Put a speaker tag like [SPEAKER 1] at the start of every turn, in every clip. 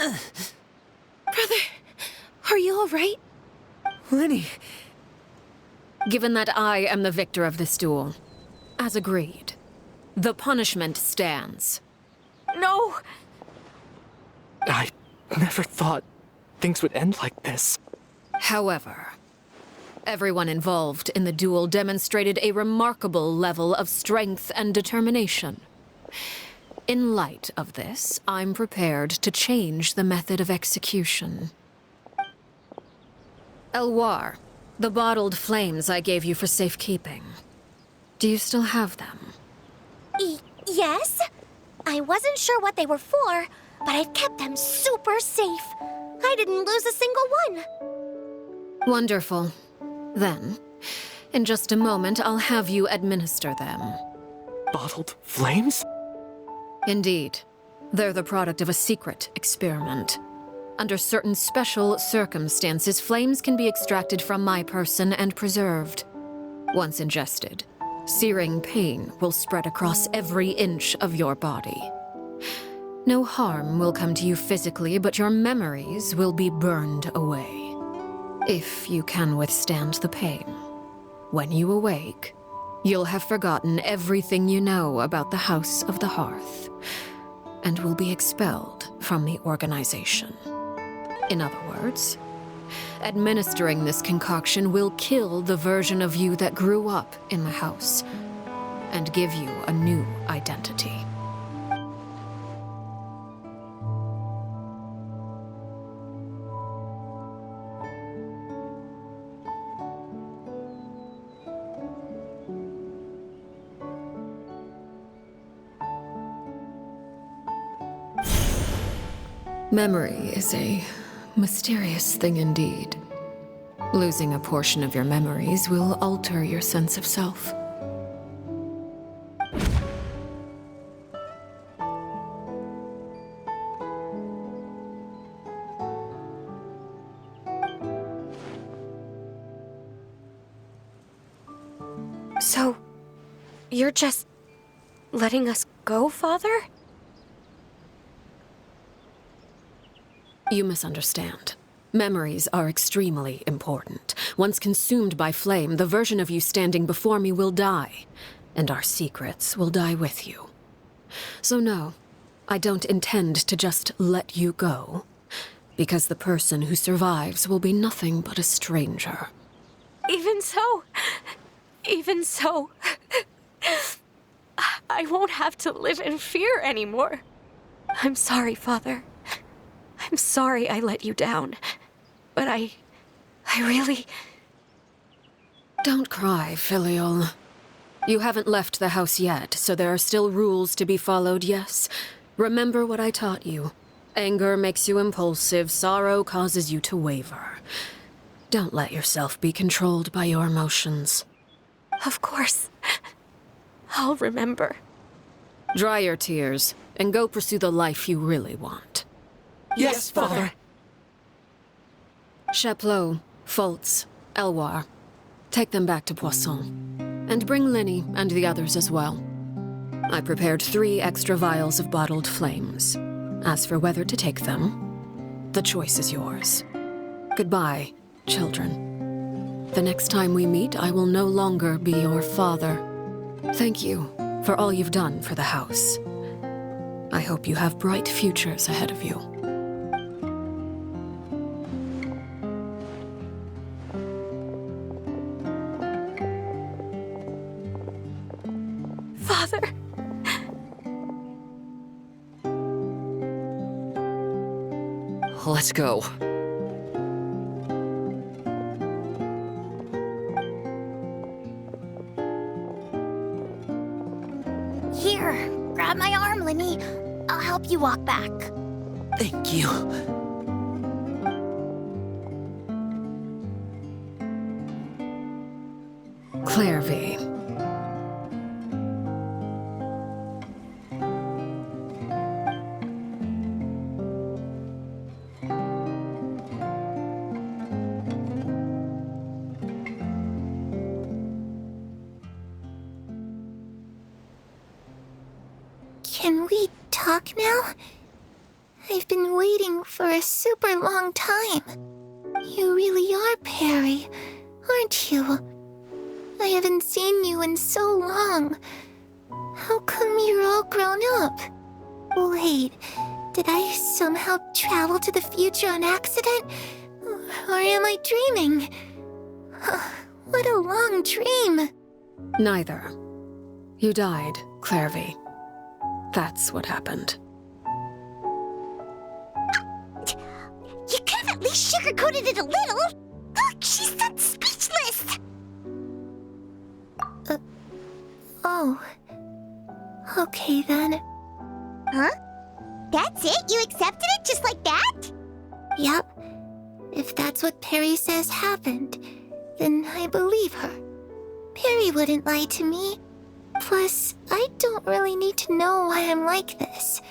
[SPEAKER 1] Brother, are you all right?
[SPEAKER 2] Lenny!
[SPEAKER 3] Given that I am the victor of this duel, as agreed, the punishment stands.
[SPEAKER 1] No!
[SPEAKER 2] I never thought things would end like this.
[SPEAKER 3] However, everyone involved in the duel demonstrated a remarkable level of strength and determination. In light of this, I'm prepared to change the method of execution. Elwar, the bottled flames I gave you for safekeeping. Do you still have them?
[SPEAKER 4] Yes? I wasn't sure what they were for, but I've kept them super safe. I didn't lose a single one.
[SPEAKER 3] Wonderful. Then, in just a moment, I'll have you administer them.
[SPEAKER 2] Bottled flames?
[SPEAKER 3] Indeed. They're the product of a secret experiment. Under certain special circumstances, flames can be extracted from my person and preserved. Once ingested, searing pain will spread across every inch of your body. No harm will come to you physically, but your memories will be burned away. If you can withstand the pain. When you awake, you'll have forgotten everything you know about the House of the Hearth, and will be expelled from the organization. In other words, administering this concoction will kill the version of you that grew up in the house, and give you a new identity. Memory is a mysterious thing indeed. Losing a portion of your memories will alter your sense of self.
[SPEAKER 1] So, you're just letting us go, Father?
[SPEAKER 3] You misunderstand. Memories are extremely important. Once consumed by flame, the version of you standing before me will die, and our secrets will die with you. So no, I don't intend to just let you go, because the person who survives will be nothing but a stranger.
[SPEAKER 1] Even so, I won't have to live in fear anymore. I'm sorry, Father. I'm sorry I let you down, but I really...
[SPEAKER 3] Don't cry, Filial. You haven't left the house yet, so there are still rules to be followed, yes? Remember what I taught you. Anger makes you impulsive, sorrow causes you to waver. Don't let yourself be controlled by your emotions.
[SPEAKER 1] Of course. I'll remember.
[SPEAKER 3] Dry your tears, and go pursue the life you really want.
[SPEAKER 2] Yes, Father.
[SPEAKER 3] Chaplot, Foltz, Elwar. Take them back to Poisson. And bring Linny and the others as well. I prepared 3 extra vials of bottled flames. As for whether to take them, the choice is yours. Goodbye, children. The next time we meet, I will no longer be your father. Thank you for all you've done for the house. I hope you have bright futures ahead of you.
[SPEAKER 1] Father!
[SPEAKER 2] Let's go.
[SPEAKER 4] Here, grab my arm, Linny. I'll help you walk back.
[SPEAKER 2] Thank you.
[SPEAKER 3] Clairvy.
[SPEAKER 4] Can we talk now? I've been waiting for a super long time. You really are Perry, aren't you? I haven't seen you in so long. How come you're all grown up? Wait, did I somehow travel to the future on accident? Or am I dreaming? What a long dream.
[SPEAKER 3] Neither. You died, Clairvy. That's what happened.
[SPEAKER 4] You could have at least sugarcoated it a little. Look, she's so speechless. Oh. Okay then. Huh? That's it? You accepted it just like that? Yep. If that's what Perry says happened, then I believe her. Perry wouldn't lie to me. Plus, I don't really need to know why I'm like this.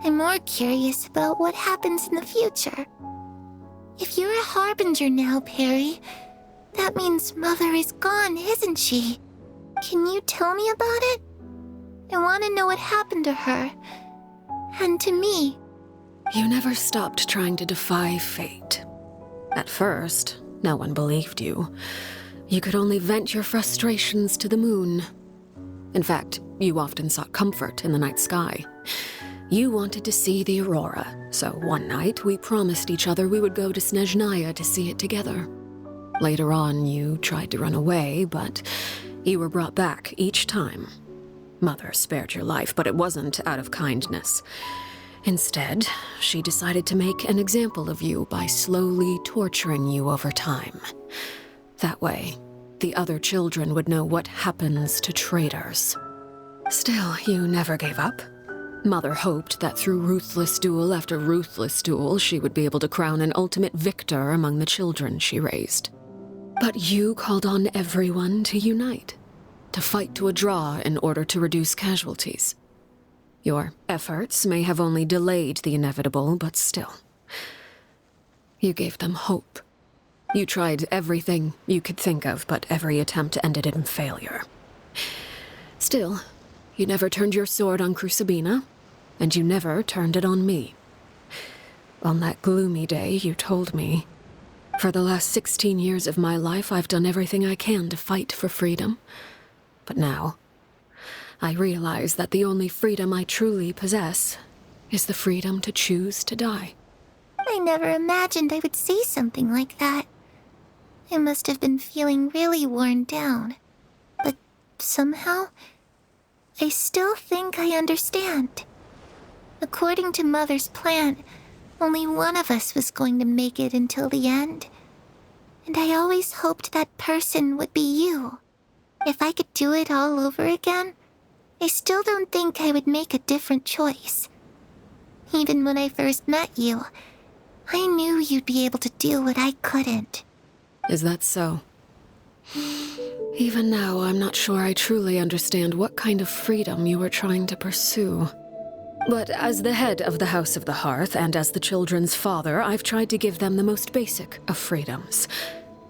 [SPEAKER 4] I'm more curious about what happens in the future. If you're a harbinger now, Perry, that means Mother is gone, isn't she? Can you tell me about it? I want to know what happened to her. And to me.
[SPEAKER 3] You never stopped trying to defy fate. At first, no one believed you. You could only vent your frustrations to the moon. In fact, you often sought comfort in the night sky. You wanted to see the aurora, so one night we promised each other we would go to Snezhnaya to see it together. Later on, you tried to run away, but you were brought back each time. Mother spared your life, but it wasn't out of kindness. Instead, she decided to make an example of you by slowly torturing you over time. That way, the other children would know what happens to traitors. Still, you never gave up. Mother hoped that through ruthless duel after ruthless duel, she would be able to crown an ultimate victor among the children she raised. But you called on everyone to unite, to fight to a draw in order to reduce casualties. Your efforts may have only delayed the inevitable, but still. You gave them hope. You tried everything you could think of, but every attempt ended in failure. Still, you never turned your sword on Crucibina, and you never turned it on me. On that gloomy day, you told me, "For the last 16 years of my life, I've done everything I can to fight for freedom. But now, I realize that the only freedom I truly possess is the freedom to choose to die."
[SPEAKER 4] I never imagined I would say something like that. I must have been feeling really worn down. But somehow, I still think I understand. According to Mother's plan, only one of us was going to make it until the end. And I always hoped that person would be you. If I could do it all over again, I still don't think I would make a different choice. Even when I first met you, I knew you'd be able to do what I couldn't.
[SPEAKER 3] Is that so? Even now, I'm not sure I truly understand what kind of freedom you were trying to pursue. But as the head of the House of the Hearth and as the children's father, I've tried to give them the most basic of freedoms.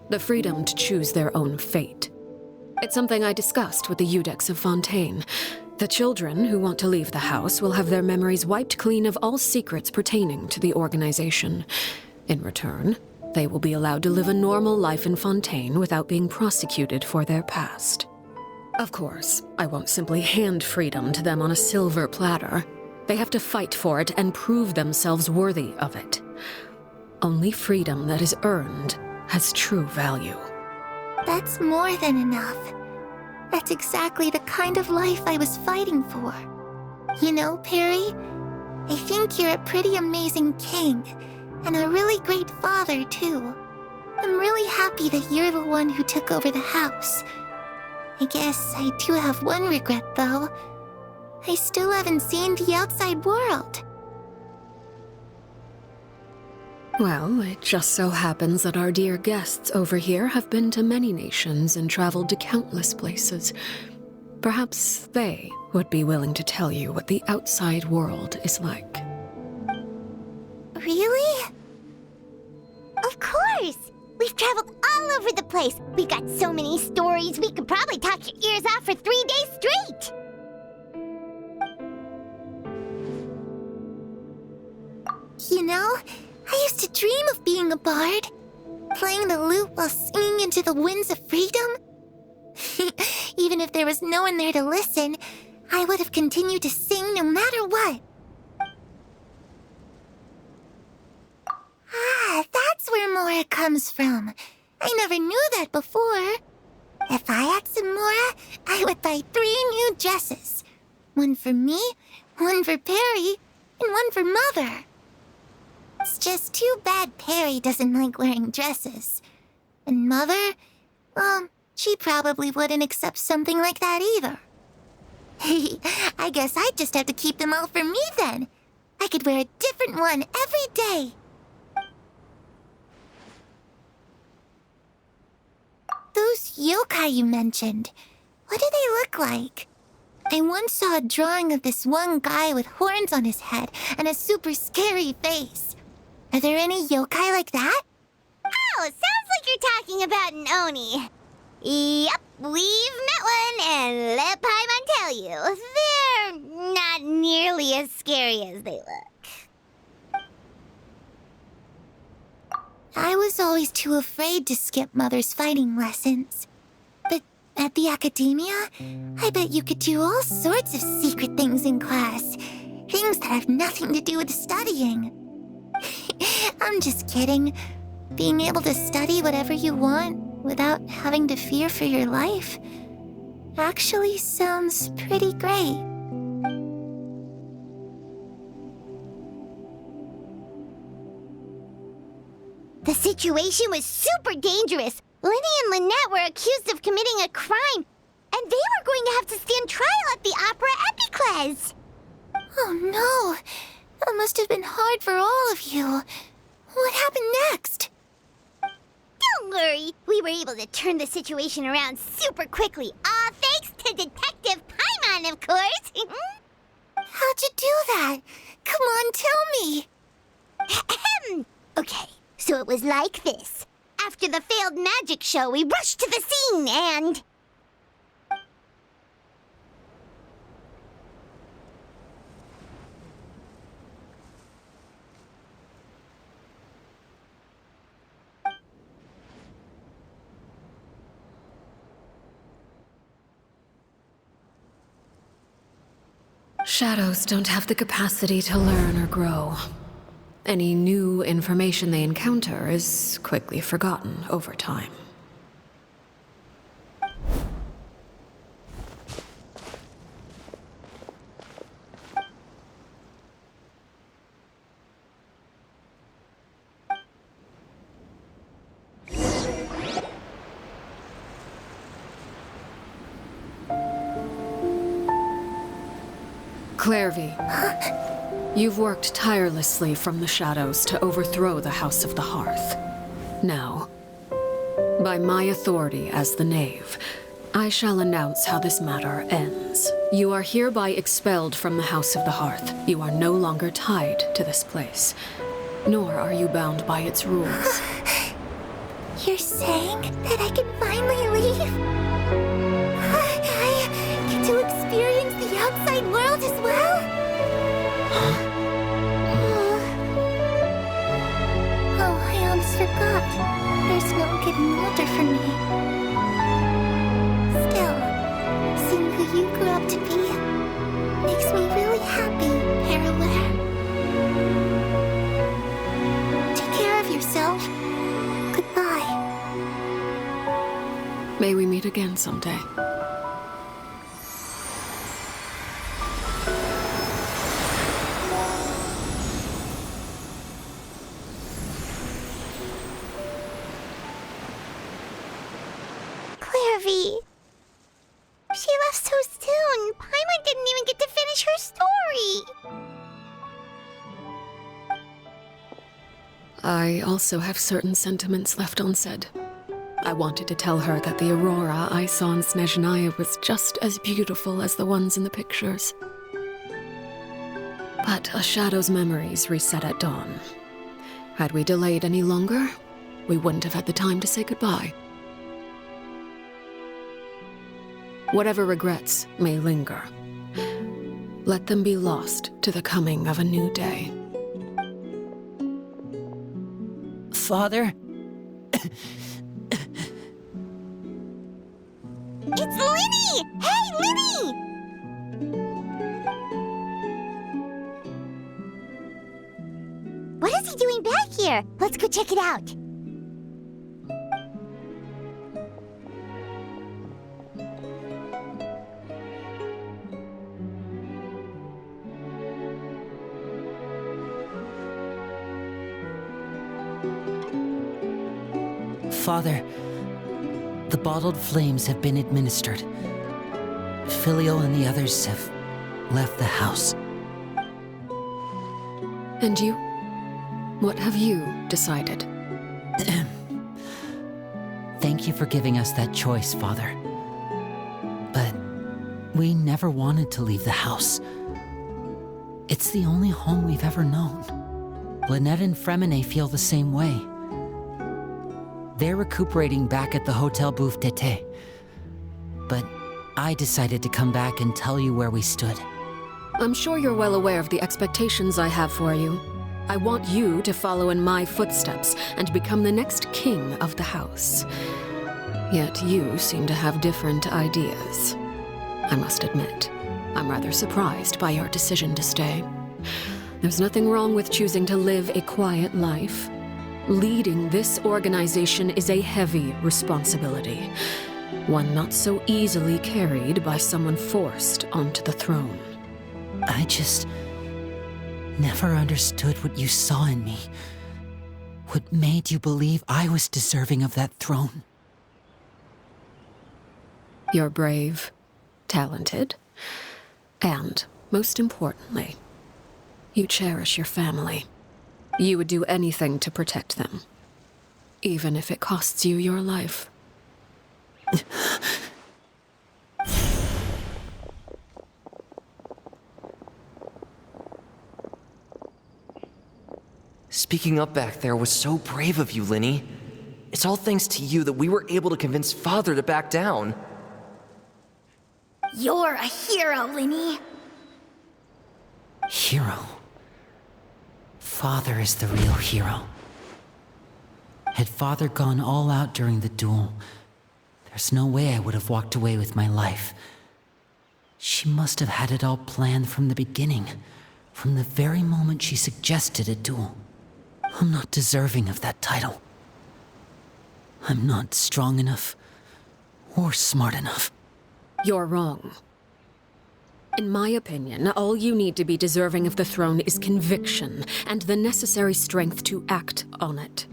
[SPEAKER 3] The freedom to choose their own fate. It's something I discussed with the Iudex of Fontaine. The children who want to leave the house will have their memories wiped clean of all secrets pertaining to the organization. In return, they will be allowed to live a normal life in Fontaine without being prosecuted for their past. Of course, I won't simply hand freedom to them on a silver platter. They have to fight for it and prove themselves worthy of it. Only freedom that is earned has true value.
[SPEAKER 4] That's more than enough. That's exactly the kind of life I was fighting for. You know, Perry, I think you're a pretty amazing king, and a really great father, too. I'm really happy that you're the one who took over the house. I guess I do have one regret, though. I still haven't seen the outside world.
[SPEAKER 3] Well, it just so happens that our dear guests over here have been to many nations and traveled to countless places. Perhaps they would be willing to tell you what the outside world is like.
[SPEAKER 4] Really? Of course! We've traveled all over the place. We've got so many stories, we could probably talk your ears off for 3 days straight. You know, I used to dream of being a bard. Playing the lute while singing into the winds of freedom. Even if there was no one there to listen, I would have continued to sing no matter what. Ah, that's where Mora comes from. I never knew that before. If I had some Mora, I would buy 3 new dresses. One for me, one for Perry, and one for Mother. It's just too bad Perry doesn't like wearing dresses. And Mother, well, she probably wouldn't accept something like that either. I guess I'd just have to keep them all for me then. I could wear a different one every day. Those yokai you mentioned, what do they look like? I once saw a drawing of this one guy with horns on his head and a super scary face. Are there any yokai like that?
[SPEAKER 5] Oh, sounds like you're talking about an Oni. Yep, we've met one, and let Paimon tell you, they're not nearly as scary as they look.
[SPEAKER 4] I was always too afraid to skip Mother's fighting lessons. But at the academia, I bet you could do all sorts of secret things in class. Things that have nothing to do with studying. I'm just kidding. Being able to study whatever you want without having to fear for your life actually sounds pretty great.
[SPEAKER 5] The situation was super dangerous. Lenny and Lynette were accused of committing a crime, and they were going to have to stand trial at the Opera Epicles.
[SPEAKER 4] Oh no! That must have been hard for all of you. What happened next?
[SPEAKER 5] Don't worry, we were able to turn the situation around super quickly, all thanks to Detective Paimon, of course.
[SPEAKER 4] How'd you do that? Come on, tell me.
[SPEAKER 5] Okay, so it was like this. After the failed magic show, we rushed to the scene and...
[SPEAKER 3] Shadows don't have the capacity to learn or grow. Any new information they encounter is quickly forgotten over time. Clairvy, you've worked tirelessly from the shadows to overthrow the House of the Hearth. Now, by my authority as the Knave, I shall announce how this matter ends. You are hereby expelled from the House of the Hearth. You are no longer tied to this place, nor are you bound by its rules.
[SPEAKER 4] You're saying that I can finally leave? I get to experience the outside world as well? Oh, I almost forgot. There's no getting older for me. Still, seeing who you grew up to be makes me really happy, Parallel. Take care of yourself. Goodbye.
[SPEAKER 3] May we meet again someday.
[SPEAKER 5] Clairvy. She left so soon. Paimon didn't even get to finish her story.
[SPEAKER 3] I also have certain sentiments left unsaid. I wanted to tell her that the aurora I saw in Snezhnaya was just as beautiful as the ones in the pictures. But a shadow's memories reset at dawn. Had we delayed any longer, we wouldn't have had the time to say goodbye. Whatever regrets may linger, let them be lost to the coming of a new day.
[SPEAKER 6] Father?
[SPEAKER 5] It's Linny! Hey, Linny! What is he doing back here? Let's go check it out.
[SPEAKER 6] Father, the bottled flames have been administered. Filio and the others have left the house.
[SPEAKER 3] And you? What have you decided?
[SPEAKER 6] Thank you for giving us that choice, Father. But we never wanted to leave the house. It's the only home we've ever known. Lynette and Fremine feel the same way. They're recuperating back at the Hotel Bouffe d'été. But I decided to come back and tell you where we stood.
[SPEAKER 3] I'm sure you're well aware of the expectations I have for you. I want you to follow in my footsteps and become the next king of the house. Yet you seem to have different ideas. I must admit, I'm rather surprised by your decision to stay. There's nothing wrong with choosing to live a quiet life. Leading this organization is a heavy responsibility, one not so easily carried by someone forced onto the throne.
[SPEAKER 6] I just never understood what you saw in me. What made you believe I was deserving of that throne?
[SPEAKER 3] You're brave, talented, and, most importantly, you cherish your family. You would do anything to protect them, even if it costs you your life.
[SPEAKER 7] Speaking up back there was so brave of you, Linny. It's all thanks to you that we were able to convince Father to back down.
[SPEAKER 5] You're a hero, Linny.
[SPEAKER 6] Hero? Father is the real hero. Had Father gone all out during the duel, there's no way I would have walked away with my life. She must have had it all planned from the beginning, from the very moment she suggested a duel. I'm not deserving of that title. I'm not strong enough or smart enough.
[SPEAKER 3] You're wrong. In my opinion, all you need to be deserving of the throne is conviction and the necessary strength to act on it.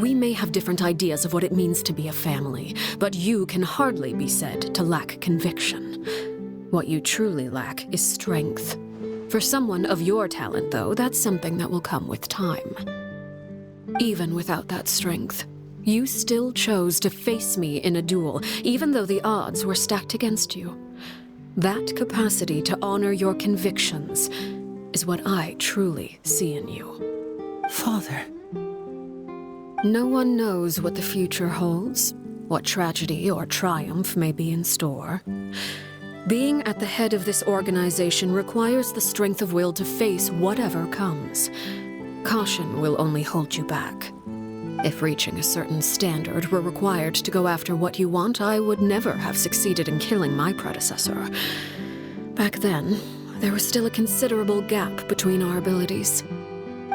[SPEAKER 3] We may have different ideas of what it means to be a family, but you can hardly be said to lack conviction. What you truly lack is strength. For someone of your talent, though, that's something that will come with time. Even without that strength, you still chose to face me in a duel, even though the odds were stacked against you. That capacity to honor your convictions is what I truly see in you.
[SPEAKER 6] Father.
[SPEAKER 3] No one knows what the future holds, what tragedy or triumph may be in store. Being at the head of this organization requires the strength of will to face whatever comes. Caution will only hold you back. If reaching a certain standard were required to go after what you want, I would never have succeeded in killing my predecessor. Back then, there was still a considerable gap between our abilities.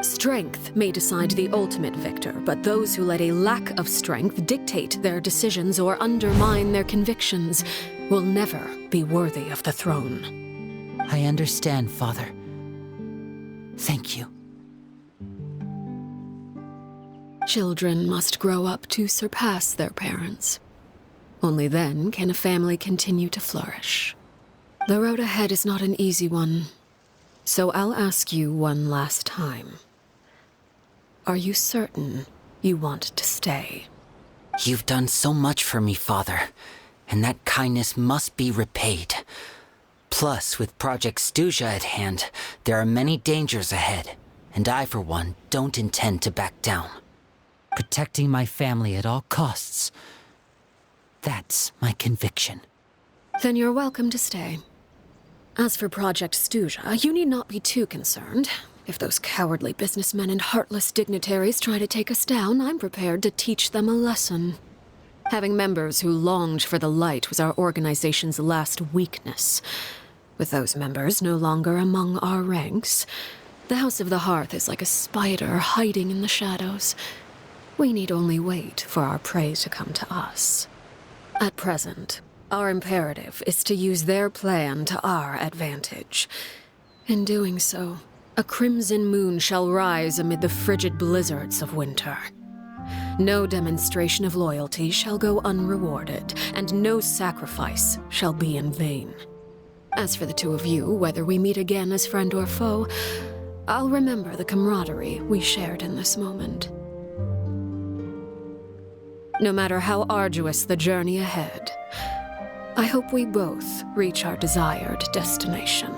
[SPEAKER 3] Strength may decide the ultimate victor, but those who let a lack of strength dictate their decisions or undermine their convictions will never be worthy of the throne.
[SPEAKER 6] I understand, Father. Thank you.
[SPEAKER 3] Children must grow up to surpass their parents. Only then can a family continue to flourish. The road ahead is not an easy one, so I'll ask you one last time. Are you certain you want to stay?
[SPEAKER 6] You've done so much for me, Father, and that kindness must be repaid. Plus, with Project Stuja at hand, there are many dangers ahead, and I, for one, don't intend to back down. Protecting my family at all costs. That's my conviction.
[SPEAKER 3] Then you're welcome to stay. As for Project Stuja, you need not be too concerned. If those cowardly businessmen and heartless dignitaries try to take us down, I'm prepared to teach them a lesson. Having members who longed for the light was our organization's last weakness. With those members no longer among our ranks, the House of the Hearth is like a spider hiding in the shadows. We need only wait for our prey to come to us. At present, our imperative is to use their plan to our advantage. In doing so, a crimson moon shall rise amid the frigid blizzards of winter. No demonstration of loyalty shall go unrewarded, and no sacrifice shall be in vain. As for the two of you, whether we meet again as friend or foe, I'll remember the camaraderie we shared in this moment. No matter how arduous the journey ahead, I hope we both reach our desired destination.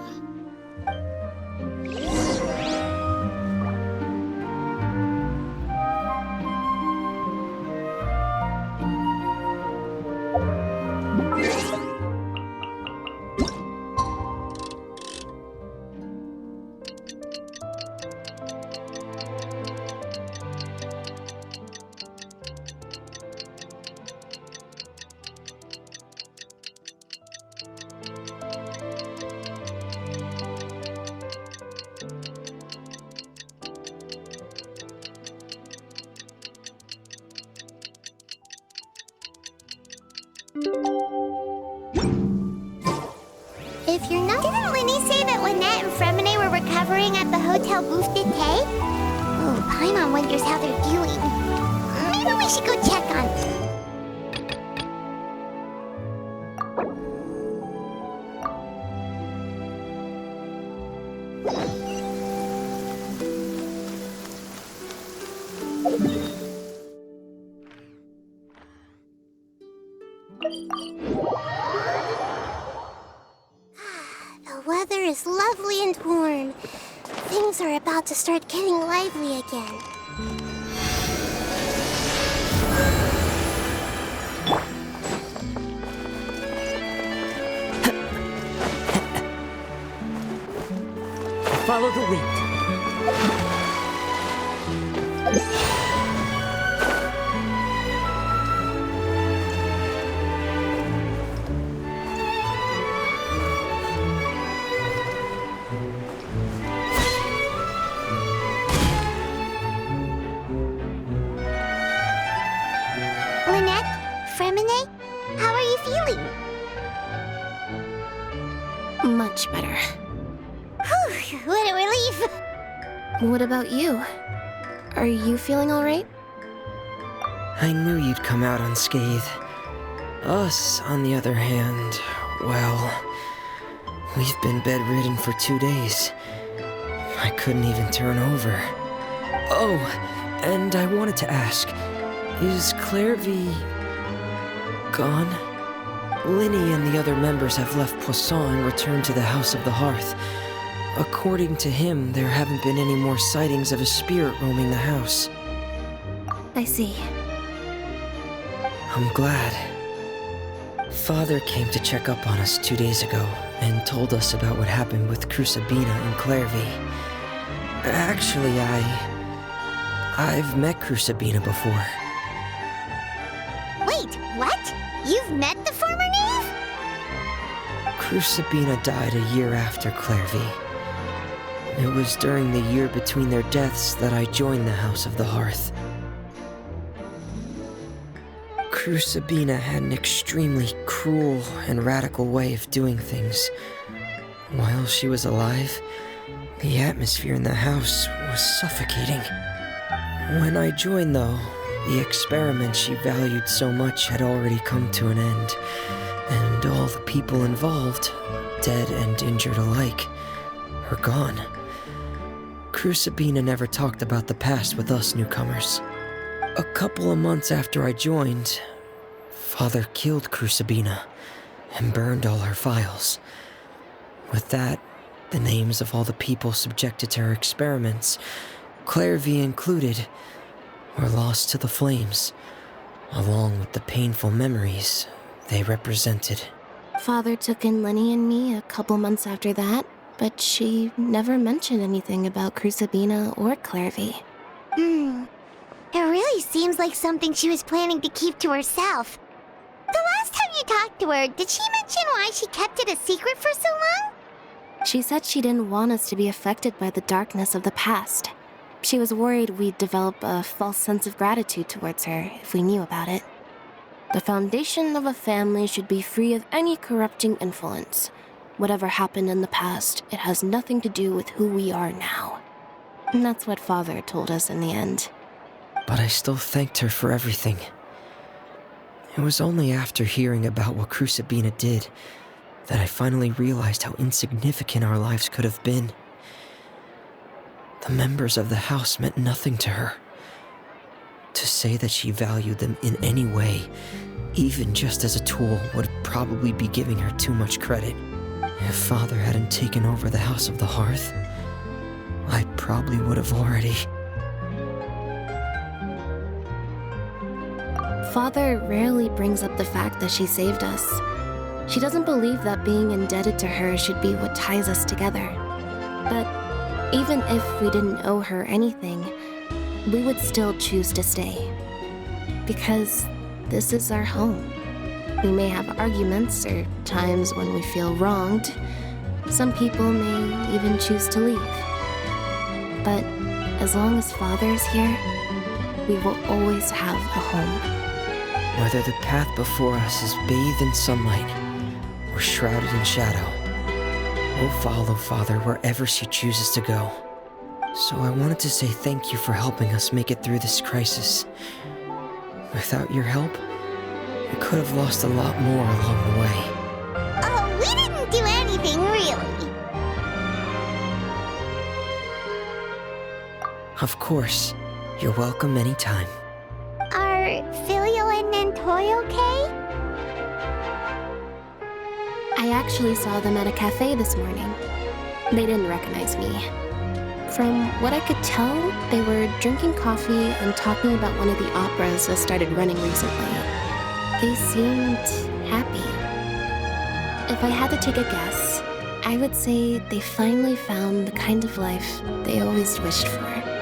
[SPEAKER 5] If you're not... Didn't Linny say that Lynette and Fremine were recovering at the Hotel Booth d'Ité? Oh, Paimon wonders how they're doing. Maybe we should go check on them. The weather is lovely and warm. Things are about to start getting lively again.
[SPEAKER 8] Follow the wind.
[SPEAKER 5] Lynette, Fremine, how are you feeling?
[SPEAKER 4] Much better.
[SPEAKER 5] Whew, what a relief.
[SPEAKER 4] What about you? Are you feeling all right?
[SPEAKER 9] I knew you'd come out unscathed. Us, on the other hand, well, we've been bedridden for 2 days. I couldn't even turn over. Oh, and I wanted to ask, is Clairvy gone? Linny and the other members have left Poisson and returned to the House of the Hearth. According to him, there haven't been any more sightings of a spirit roaming the house.
[SPEAKER 4] I see.
[SPEAKER 9] I'm glad. Father came to check up on us 2 days ago and told us about what happened with Crusabina and Clairvy. Actually, I've met Crusabina before.
[SPEAKER 5] Wait, what? You've met the former knave?
[SPEAKER 9] Crusabina died a year after Clairvy. It was during the year between their deaths that I joined the House of the Hearth. Crusabina had an extremely cruel and radical way of doing things. While she was alive, the atmosphere in the house was suffocating. When I joined, though, the experiment she valued so much had already come to an end, and all the people involved, dead and injured alike, were gone. Crusabina never talked about the past with us newcomers. A couple of months after I joined, Father killed Crusabina and burned all her files. With that, the names of all the people subjected to her experiments, Clairvy included, were lost to the flames, along with the painful memories they represented.
[SPEAKER 4] Father took in Lenny and me a couple months after that.
[SPEAKER 8] but she never mentioned anything about Crucibina or Clairvy.
[SPEAKER 5] It really seems like something she was planning to keep to herself. The last time you talked to her, did she mention why she kept it a secret for so long?
[SPEAKER 8] She said she didn't want us to be affected by the darkness of the past. She was worried we'd develop a false sense of gratitude towards her if we knew about it. The foundation of a family should be free of any corrupting influence. Whatever happened in the past, it has nothing to do with who we are now. And that's what Father told us in the end.
[SPEAKER 9] But I still thanked her for everything. It was only after hearing about what Crucibina did that I finally realized how insignificant our lives could have been. The members of the house meant nothing to her. To say that she valued them in any way, even just as a tool, would probably be giving her too much credit. If Father hadn't taken over the House of the Hearth, I probably would have already...
[SPEAKER 8] Father rarely brings up the fact that she saved us. She doesn't believe that being indebted to her should be what ties us together. But even if we didn't owe her anything, we would still choose to stay. Because this is our home. We may have arguments or times when we feel wronged. Some people may even choose to leave. But as long as Father is here, we will always have a home.
[SPEAKER 9] Whether the path before us is bathed in sunlight or shrouded in shadow, we'll follow Father wherever she chooses to go. So I wanted to say thank you for helping us make it through this crisis. Without your help, we could have lost a lot more along the way.
[SPEAKER 5] Oh, we didn't do anything, really.
[SPEAKER 9] Of course, you're welcome anytime.
[SPEAKER 5] Are Filial and Nantoy okay?
[SPEAKER 8] I actually saw them at a cafe this morning. They didn't recognize me. From what I could tell, they were drinking coffee and talking about one of the operas that started running recently. They seemed happy. If I had to take a guess, I would say they finally found the kind of life they always wished for.